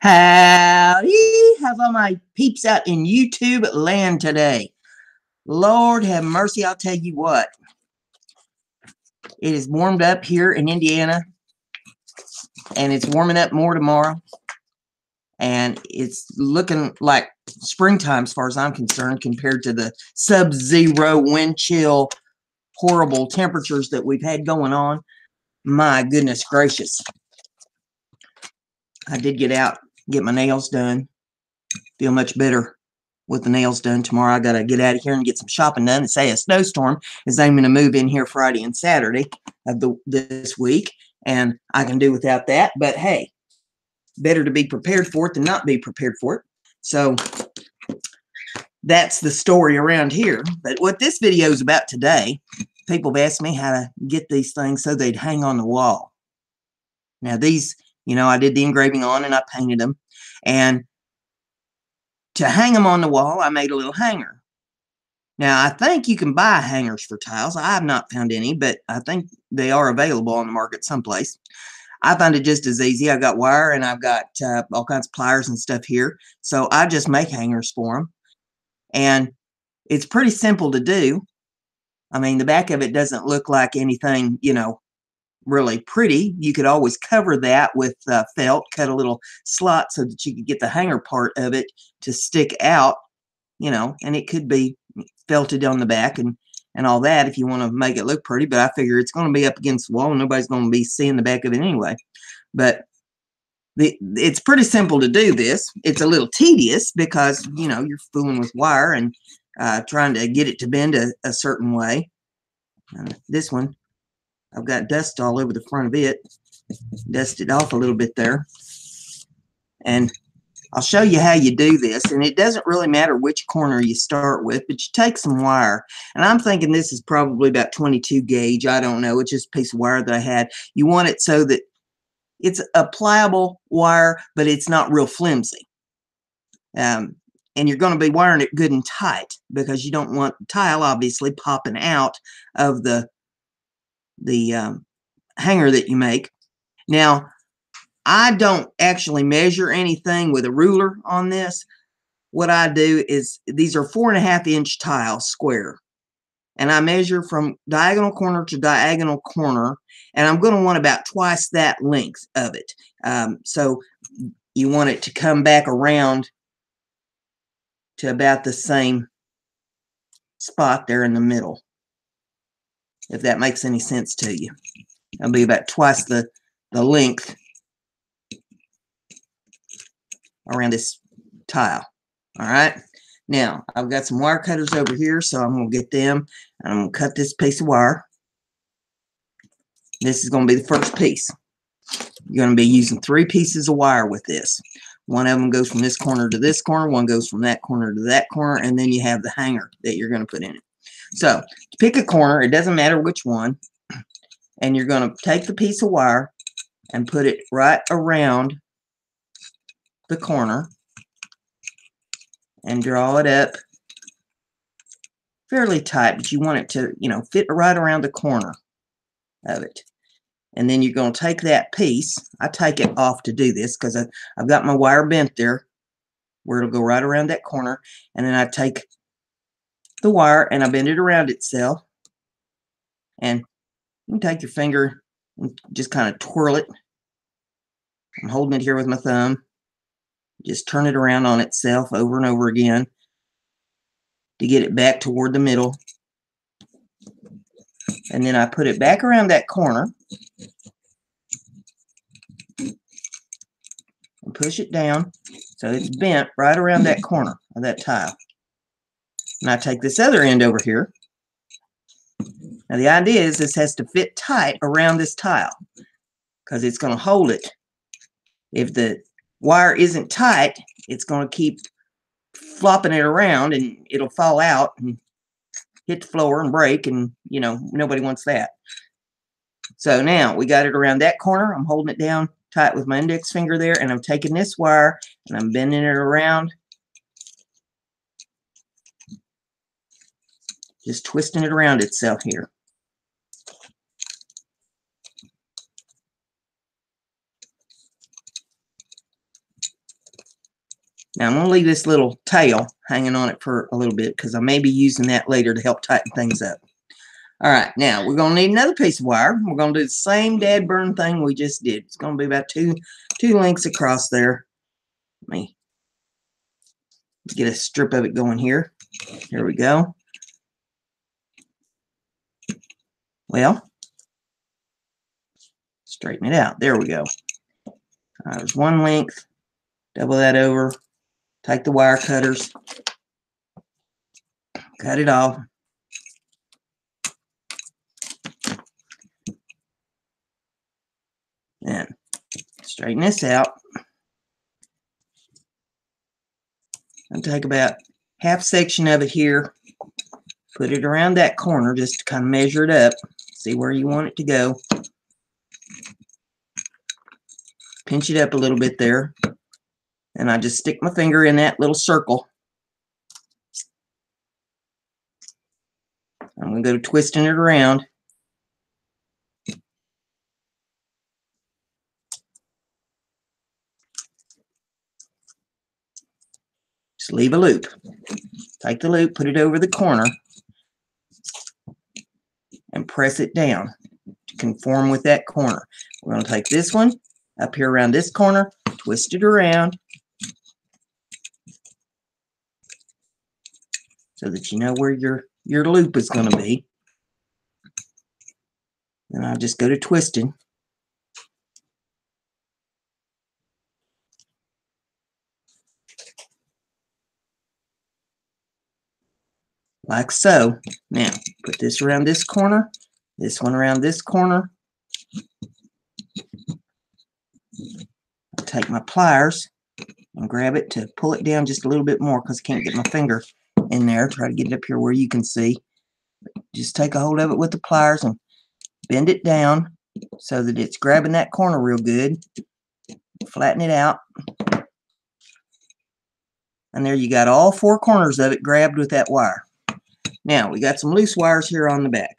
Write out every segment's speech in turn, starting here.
Howdy! How's all my peeps out in YouTube land today? Lord have mercy, I'll tell you what. It is warmed up here in Indiana, and it's warming up more tomorrow. And it's looking like springtime as far as I'm concerned compared to the sub-zero wind chill, horrible temperatures that we've had going on. My goodness gracious. I did get out, get my nails done. Feel much better with the nails done. Tomorrow I got to get out of here and get some shopping done. And say a snowstorm is aiming to move in here Friday and Saturday of this week, and I can do without that. But hey, better to be prepared for it than not be prepared for it. So that's the story around here. But what this video is about today, people have asked me how to get these things so they'd hang on the wall. Now these, you know, I did the engraving on and I painted them, and to hang them on the wall, I made a little hanger. Now, I think you can buy hangers for tiles. I have not found any, but I think they are available on the market someplace. I find it just as easy. I've got wire and I've got all kinds of pliers and stuff here. So I just make hangers for them. And it's pretty simple to do. I mean, the back of it doesn't look like anything, you know, really pretty. You could always cover that with felt, cut a little slot so that you could get the hanger part of it to stick out, you know, and it could be felted on the back and all that if you want to make it look pretty. But I figure it's going to be up against the wall and nobody's going to be seeing the back of it anyway. But it's pretty simple to do this. It's a little tedious because, you know, you're fooling with wire and trying to get it to bend a certain way. This one, I've got dust all over the front of it. Dusted off a little bit there. And I'll show you how you do this. And it doesn't really matter which corner you start with, but you take some wire. And I'm thinking this is probably about 22 gauge. I don't know. It's just a piece of wire that I had. You want it so that it's a pliable wire, but it's not real flimsy. And you're going to be wiring it good and tight because you don't want the tile obviously popping out of the hanger that you make. Now, I don't actually measure anything with a ruler on this. What I do is, these are 4.5 inch tiles square, and I measure from diagonal corner to diagonal corner, and I'm going to want about twice that length of it. So you want it to come back around to about the same spot there in the middle, if that makes any sense to you. It'll be about twice the length around this tile. All right. Now, I've got some wire cutters over here, so I'm going to get them, and I'm going to cut this piece of wire. This is going to be the first piece. You're going to be using 3 pieces of wire with this. One of them goes from this corner to this corner, one goes from that corner to that corner, and then you have the hanger that you're going to put in it. So, pick a corner, it doesn't matter which one, and you're going to take the piece of wire and put it right around the corner and draw it up fairly tight, but you want it to, you know, fit right around the corner of it. And then you're going to take that piece. I take it off to do this because I've got my wire bent there where it'll go right around that corner. And then I take the wire and I bend it around itself. And you can take your finger and just kind of twirl it. I'm holding it here with my thumb. Just turn it around on itself over and over again to get it back toward the middle. And then I put it back around that corner and push it down so it's bent right around that corner of that tile. And I take this other end over here. Now the idea is this has to fit tight around this tile because it's going to hold it. If the wire isn't tight, it's going to keep flopping it around and it'll fall out and hit the floor and break, and you know, nobody wants that. So now we got it around that corner. I'm holding it down tight with my index finger there, and I'm taking this wire and I'm bending it around, just twisting it around itself here. Now I'm going to leave this little tail hanging on it for a little bit because I may be using that later to help tighten things up. All right, now we're going to need another piece of wire. We're going to do the same dad burn thing we just did. It's going to be about two lengths across there. Let me get a strip of it going here. Here we go. Well, straighten it out. There we go. There's one length. Double that over. Take the wire cutters. Cut it off. And straighten this out. And take about half section of it here. Put it around that corner just to kind of measure it up. See where you want it to go. Pinch it up a little bit there. And I just stick my finger in that little circle. I'm going to go twisting it around. Just leave a loop. Take the loop, put it over the corner, and press it down to conform with that corner. We're going to take this one up here around this corner, twist it around so that you know where your loop is going to be. Then I'll just go to twisting. Like so. Now, put this around this corner, this one around this corner. I'll take my pliers and grab it to pull it down just a little bit more because I can't get my finger in there. Try to get it up here where you can see. Just take a hold of it with the pliers and bend it down so that it's grabbing that corner real good. Flatten it out. And there you got all four corners of it grabbed with that wire. Now, we got some loose wires here on the back.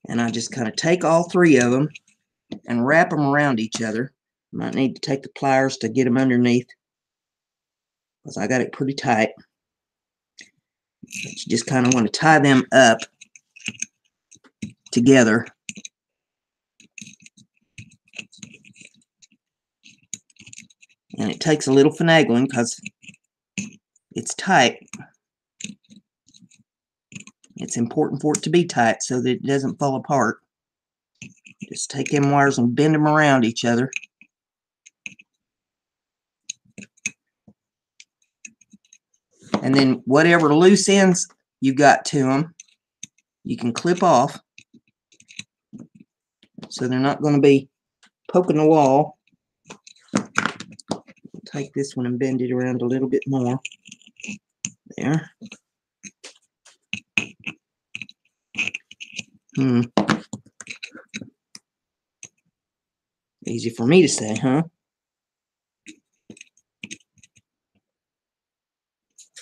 And I just kind of take all three of them and wrap them around each other. Might need to take the pliers to get them underneath because I got it pretty tight. But you just kind of want to tie them up together. And it takes a little finagling because it's tight. It's important for it to be tight so that it doesn't fall apart. Just take them wires and bend them around each other. And then whatever loose ends you got to them, you can clip off so they're not going to be poking the wall. Take this one and bend it around a little bit more. There. Easy for me to say, huh?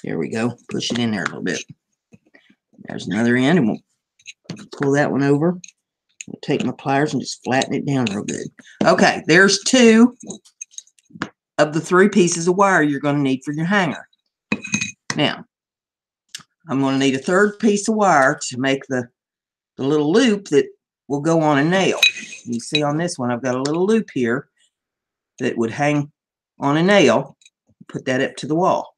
There we go. Push it in there a little bit. There's another end, and we'll pull that one over. I'll take my pliers and just flatten it down real good. Okay, there's two of the three pieces of wire you're going to need for your hanger. Now, I'm going to need a third piece of wire to make the little loop that will go on a nail. You see on this one, I've got a little loop here that would hang on a nail. Put that up to the wall.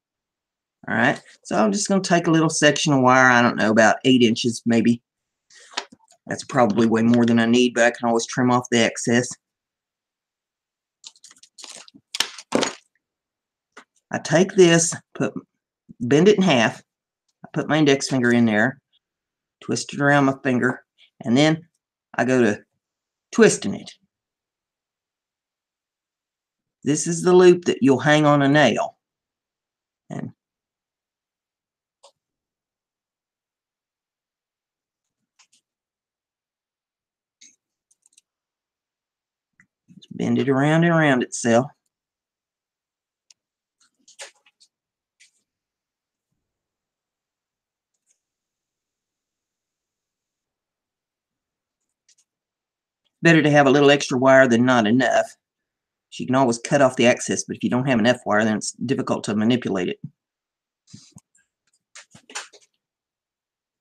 All right, so I'm just going to take a little section of wire, I don't know, about 8 inches maybe. That's probably way more than I need, but I can always trim off the excess. I take this, bend it in half. I put my index finger in there, twist it around my finger, and then I go to twisting it. This is the loop that you'll hang on a nail. And bend it around and around itself. Better to have a little extra wire than not enough. So you can always cut off the excess, but if you don't have an F-wire, then it's difficult to manipulate it.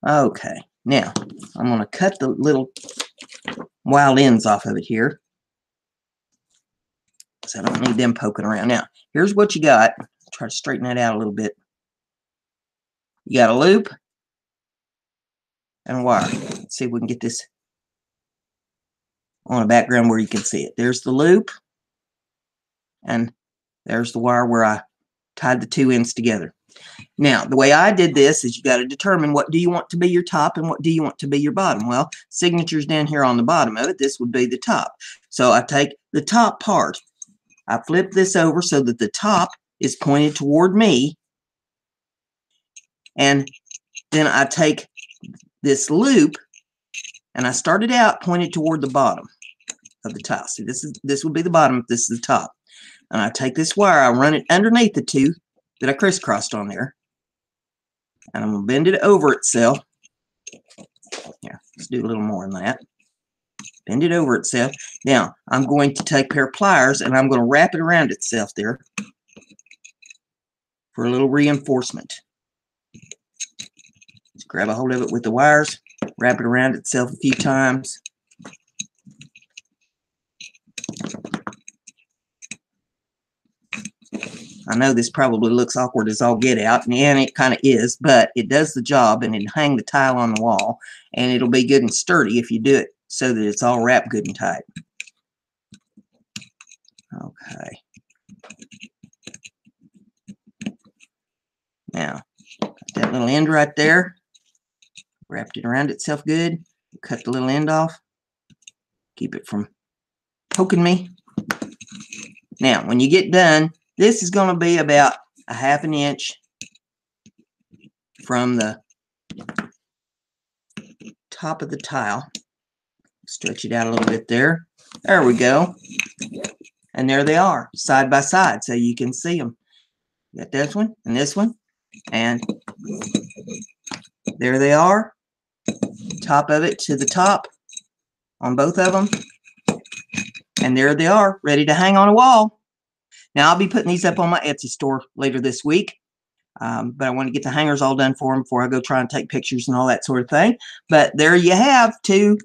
Okay, now I'm going to cut the little wild ends off of it here, because I don't need them poking around. Now, here's what you got. Try to straighten that out a little bit. You got a loop and a wire. Let's see if we can get this on a background where you can see it. There's the loop, and there's the wire where I tied the two ends together. Now, the way I did this is you got to determine what do you want to be your top and what do you want to be your bottom. Well, signature's down here on the bottom of it. This would be the top. So I take the top part. I flip this over so that the top is pointed toward me. And then I take this loop and I start it out pointed toward the bottom of the tile. See, this would be the bottom if this is the top. And I take this wire, I run it underneath the two that I crisscrossed on there. And I'm going to bend it over itself. Here, let's do a little more than that. Bend it over itself. Now, I'm going to take a pair of pliers and I'm going to wrap it around itself there for a little reinforcement. Just grab a hold of it with the wires, wrap it around itself a few times. I know this probably looks awkward as all get out, and it kind of is, but it does the job, and it'll hang the tile on the wall, and it'll be good and sturdy if you do it so that it's all wrapped good and tight. Okay. Now, got that little end right there. Wrapped it around itself good. Cut the little end off. Keep it from poking me. Now, when you get done, this is going to be about a ½ an inch from the top of the tile. Stretch it out a little bit there. There we go. And there they are, side by side, so you can see them. You got this one and this one. And there they are. Top of it to the top on both of them. And there they are, ready to hang on a wall. Now, I'll be putting these up on my Etsy store later this week, but I want to get the hangers all done for them before I go try and take pictures and all that sort of thing. But there you have two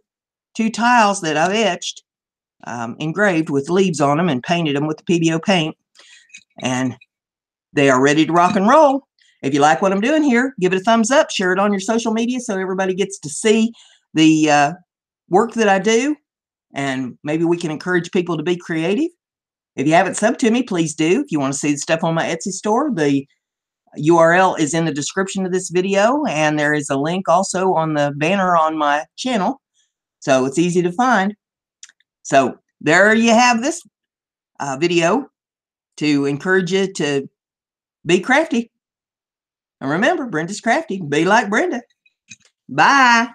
tiles that I've etched, engraved with leaves on them and painted them with the PBO paint. And they are ready to rock and roll. If you like what I'm doing here, give it a thumbs up, share it on your social media so everybody gets to see the work that I do, and maybe we can encourage people to be creative. If you haven't subbed to me, please do. If you want to see the stuff on my Etsy store, the URL is in the description of this video, and there is a link also on the banner on my channel, so it's easy to find. So there you have this video to encourage you to be crafty. And remember, Brenda's crafty. Be like Brenda. Bye.